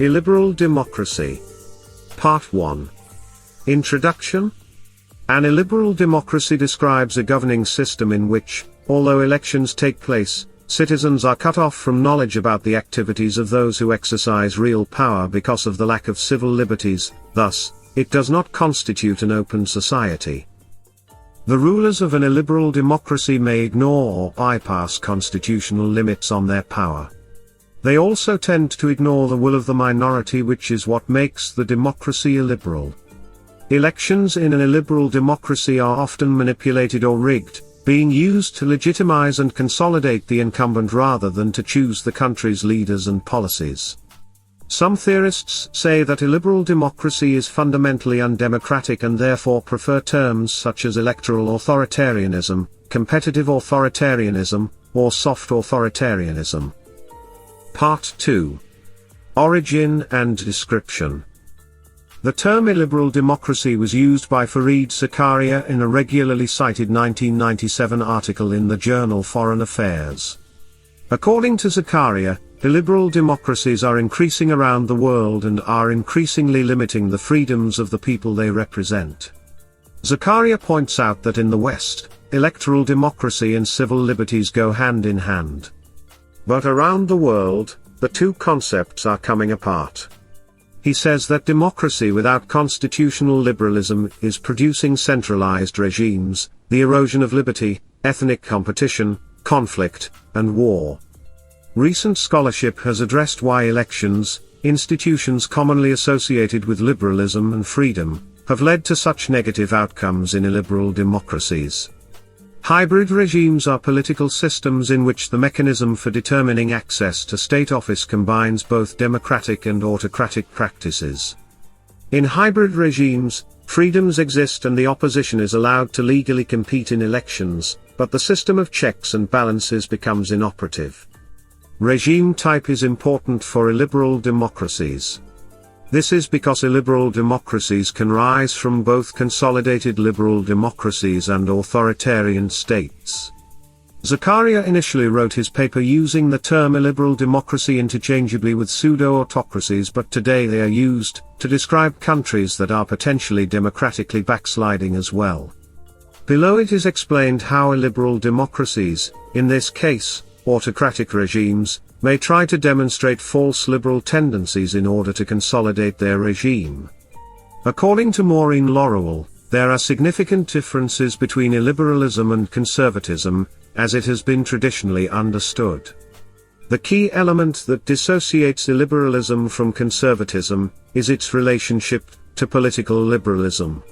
Illiberal Democracy. Part 1. Introduction. An illiberal democracy describes a governing system in which, although elections take place, citizens are cut off from knowledge about the activities of those who exercise real power because of the lack of civil liberties. Thus, it does not constitute an open society. The rulers of an illiberal democracy may ignore or bypass constitutional limits on their power. They also tend to ignore the will of the minority, which is what makes the democracy illiberal. Elections in an illiberal democracy are often manipulated or rigged, being used to legitimize and consolidate the incumbent rather than to choose the country's leaders and policies. Some theorists say that illiberal democracy is fundamentally undemocratic and therefore prefer terms such as electoral authoritarianism, competitive authoritarianism, or soft authoritarianism. Part 2. Origin and Description. The term illiberal democracy was used by Fareed Zakaria in a regularly cited 1997 article in the journal Foreign Affairs. According to Zakaria, illiberal democracies are increasing around the world and are increasingly limiting the freedoms of the people they represent. Zakaria points out that in the West, electoral democracy and civil liberties go hand in hand. But around the world, the two concepts are coming apart. He says that democracy without constitutional liberalism is producing centralized regimes, the erosion of liberty, ethnic competition, conflict, and war. Recent scholarship has addressed why elections, institutions commonly associated with liberalism and freedom, have led to such negative outcomes in illiberal democracies. Hybrid regimes are political systems in which the mechanism for determining access to state office combines both democratic and autocratic practices. In hybrid regimes, freedoms exist and the opposition is allowed to legally compete in elections, but the system of checks and balances becomes inoperative. Regime type is important for illiberal democracies. This is because illiberal democracies can rise from both consolidated liberal democracies and authoritarian states. Zakaria initially wrote his paper using the term illiberal democracy interchangeably with pseudo-autocracies, but today they are used to describe countries that are potentially democratically backsliding as well. Below it is explained how illiberal democracies, in this case, autocratic regimes, may try to demonstrate false liberal tendencies in order to consolidate their regime. According to Maureen Laurel, there are significant differences between illiberalism and conservatism, as it has been traditionally understood. The key element that dissociates illiberalism from conservatism is its relationship to political liberalism.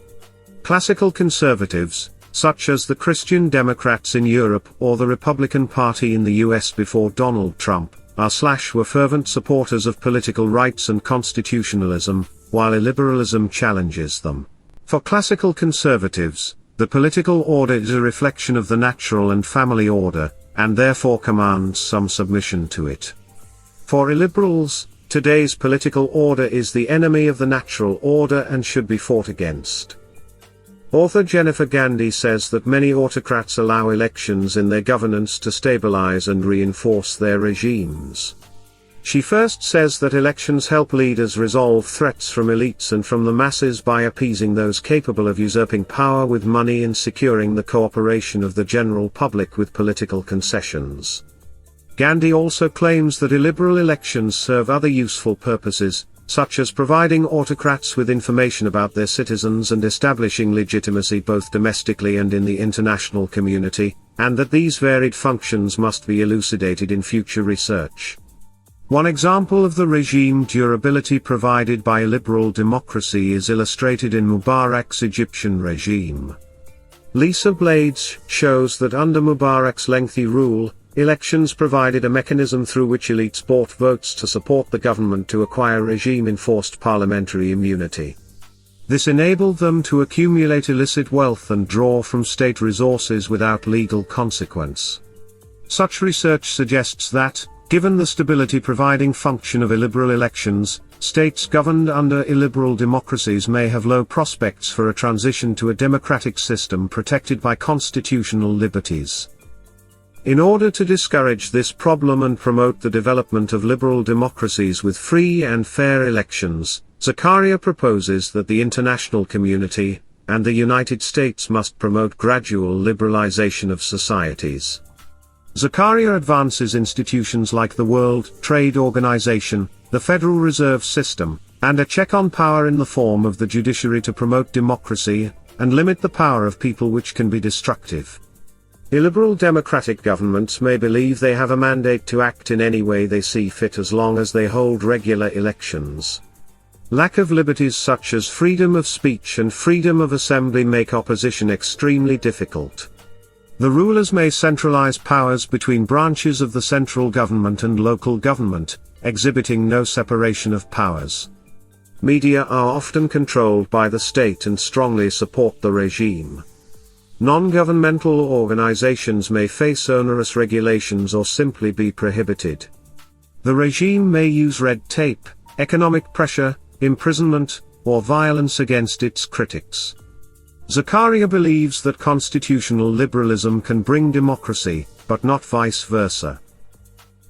Classical conservatives, such as the Christian Democrats in Europe or the Republican Party in the US before Donald Trump, were fervent supporters of political rights and constitutionalism, while illiberalism challenges them. For classical conservatives, the political order is a reflection of the natural and family order, and therefore commands some submission to it. For illiberals, today's political order is the enemy of the natural order and should be fought against. Author Jennifer Gandhi says that many autocrats allow elections in their governance to stabilize and reinforce their regimes. She first says that elections help leaders resolve threats from elites and from the masses by appeasing those capable of usurping power with money and securing the cooperation of the general public with political concessions. Gandhi also claims that illiberal elections serve other useful purposes, such as providing autocrats with information about their citizens and establishing legitimacy both domestically and in the international community, and that these varied functions must be elucidated in future research. One example of the regime durability provided by illiberal democracy is illustrated in Mubarak's Egyptian regime. Lisa Blades shows that under Mubarak's lengthy rule, elections provided a mechanism through which elites bought votes to support the government to acquire regime-enforced parliamentary immunity. This enabled them to accumulate illicit wealth and draw from state resources without legal consequence. Such research suggests that, given the stability-providing function of illiberal elections, states governed under illiberal democracies may have low prospects for a transition to a democratic system protected by constitutional liberties. In order to discourage this problem and promote the development of liberal democracies with free and fair elections, Zakaria proposes that the international community and the United States must promote gradual liberalization of societies. Zakaria advances institutions like the World Trade Organization, the Federal Reserve System, and a check on power in the form of the judiciary to promote democracy and limit the power of people, which can be destructive. Illiberal democratic governments may believe they have a mandate to act in any way they see fit as long as they hold regular elections. Lack of liberties such as freedom of speech and freedom of assembly make opposition extremely difficult. The rulers may centralize powers between branches of the central government and local government, exhibiting no separation of powers. Media are often controlled by the state and strongly support the regime. Non-governmental organizations may face onerous regulations or simply be prohibited. The regime may use red tape, economic pressure, imprisonment, or violence against its critics. Zakaria believes that constitutional liberalism can bring democracy, but not vice versa.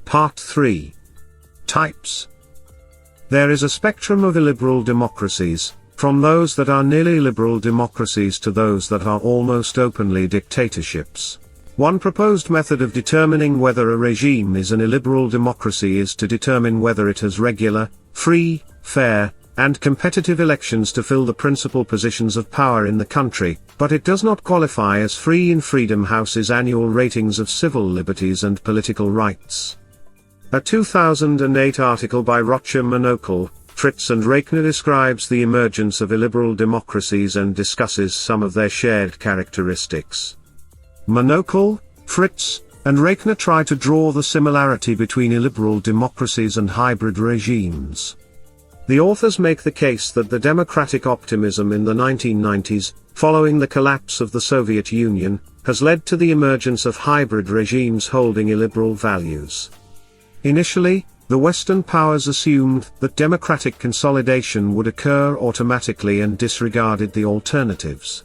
Part 3. Types. There is a spectrum of illiberal democracies, from those that are nearly liberal democracies to those that are almost openly dictatorships. One proposed method of determining whether a regime is an illiberal democracy is to determine whether it has regular, free, fair, and competitive elections to fill the principal positions of power in the country, but it does not qualify as free in Freedom House's annual ratings of civil liberties and political rights. A 2008 article by Rocha Monocle, Fritz and Reichner describes the emergence of illiberal democracies and discusses some of their shared characteristics. Monocle, Fritz, and Reichner try to draw the similarity between illiberal democracies and hybrid regimes. The authors make the case that the democratic optimism in the 1990s, following the collapse of the Soviet Union, has led to the emergence of hybrid regimes holding illiberal values. Initially, the Western powers assumed that democratic consolidation would occur automatically and disregarded the alternatives.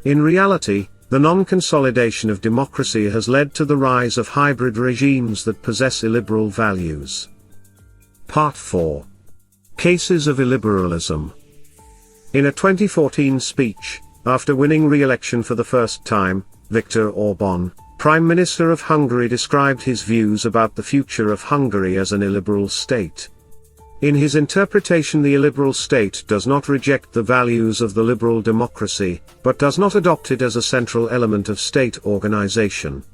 In reality, the non-consolidation of democracy has led to the rise of hybrid regimes that possess illiberal values. Part 4. Cases of illiberalism. In a 2014 speech, after winning re-election for the first time, Viktor Orbán, Prime Minister of Hungary, described his views about the future of Hungary as an illiberal state. In his interpretation, the illiberal state does not reject the values of the liberal democracy, but does not adopt it as a central element of state organization.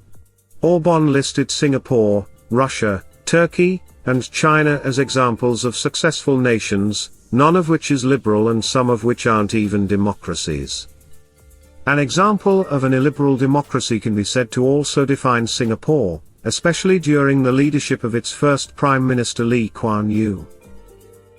Orbán listed Singapore, Russia, Turkey, and China as examples of successful nations, none of which is liberal and some of which aren't even democracies. An example of an illiberal democracy can be said to also define Singapore, especially during the leadership of its first Prime Minister Lee Kuan Yew.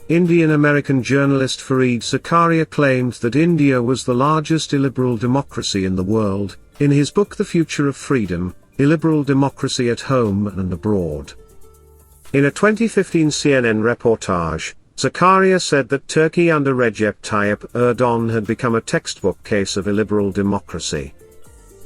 Indian-American journalist Fareed Zakaria claimed that India was the largest illiberal democracy in the world, in his book The Future of Freedom, Illiberal Democracy at Home and Abroad. In a 2015 CNN reportage, Zakaria said that Turkey under Recep Tayyip Erdogan had become a textbook case of illiberal democracy.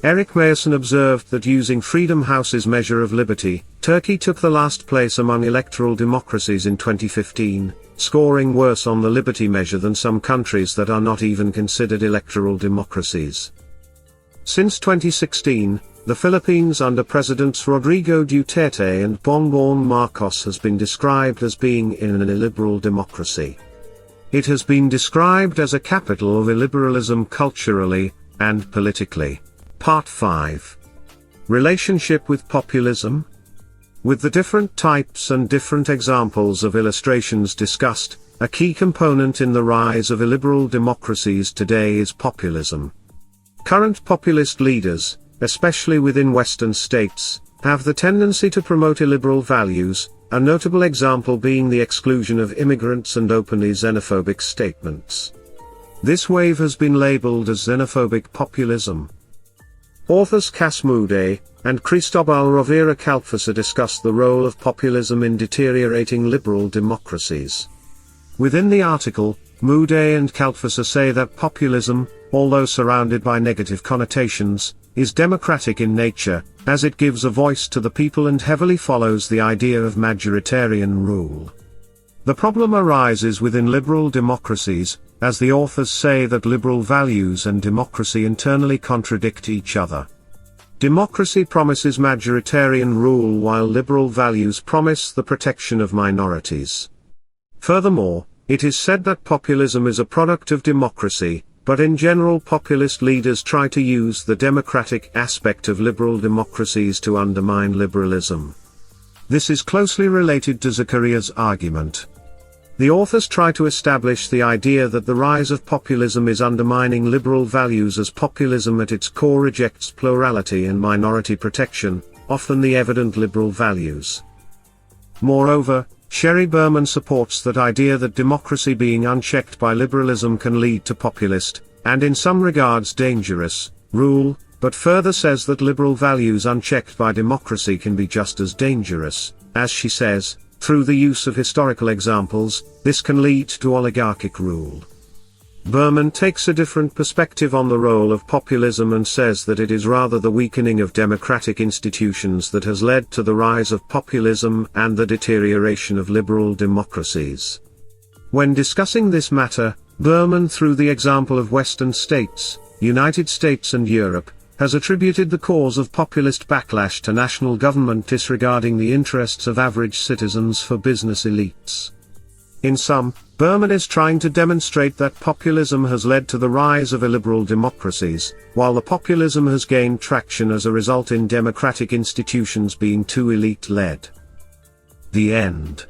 Eric Mayerson observed that using Freedom House's measure of liberty, Turkey took the last place among electoral democracies in 2015, scoring worse on the liberty measure than some countries that are not even considered electoral democracies. Since 2016, the Philippines under Presidents Rodrigo Duterte and Bongbong Marcos has been described as being in an illiberal democracy. It has been described as a capital of illiberalism culturally and politically. Part 5. Relationship with populism. With the different types and different examples of illustrations discussed, a key component in the rise of illiberal democracies today is populism. Current populist leaders, especially within Western states, have the tendency to promote illiberal values, a notable example being the exclusion of immigrants and openly xenophobic statements. This wave has been labeled as xenophobic populism. Authors Cas Moudet and Cristobal Rovira Calfasa discuss the role of populism in deteriorating liberal democracies. Within the article, Moudet and Calfasa say that populism, although surrounded by negative connotations, is democratic in nature, as it gives a voice to the people and heavily follows the idea of majoritarian rule. The problem arises within liberal democracies, as the authors say that liberal values and democracy internally contradict each other. Democracy promises majoritarian rule while liberal values promise the protection of minorities. Furthermore, it is said that populism is a product of democracy, but in general populist leaders try to use the democratic aspect of liberal democracies to undermine liberalism. This is closely related to Zacaria's argument. The authors try to establish the idea that the rise of populism is undermining liberal values, as populism at its core rejects plurality and minority protection, often the evident liberal values. Moreover, Sherry Berman supports that idea that democracy being unchecked by liberalism can lead to populist, and in some regards dangerous, rule, but further says that liberal values unchecked by democracy can be just as dangerous, as she says, through the use of historical examples, this can lead to oligarchic rule. Berman takes a different perspective on the role of populism and says that it is rather the weakening of democratic institutions that has led to the rise of populism and the deterioration of liberal democracies. When discussing this matter, Berman, through the example of Western states, United States and Europe, has attributed the cause of populist backlash to national government disregarding the interests of average citizens for business elites. In sum, Berman is trying to demonstrate that populism has led to the rise of illiberal democracies, while the populism has gained traction as a result in democratic institutions being too elite-led. The end.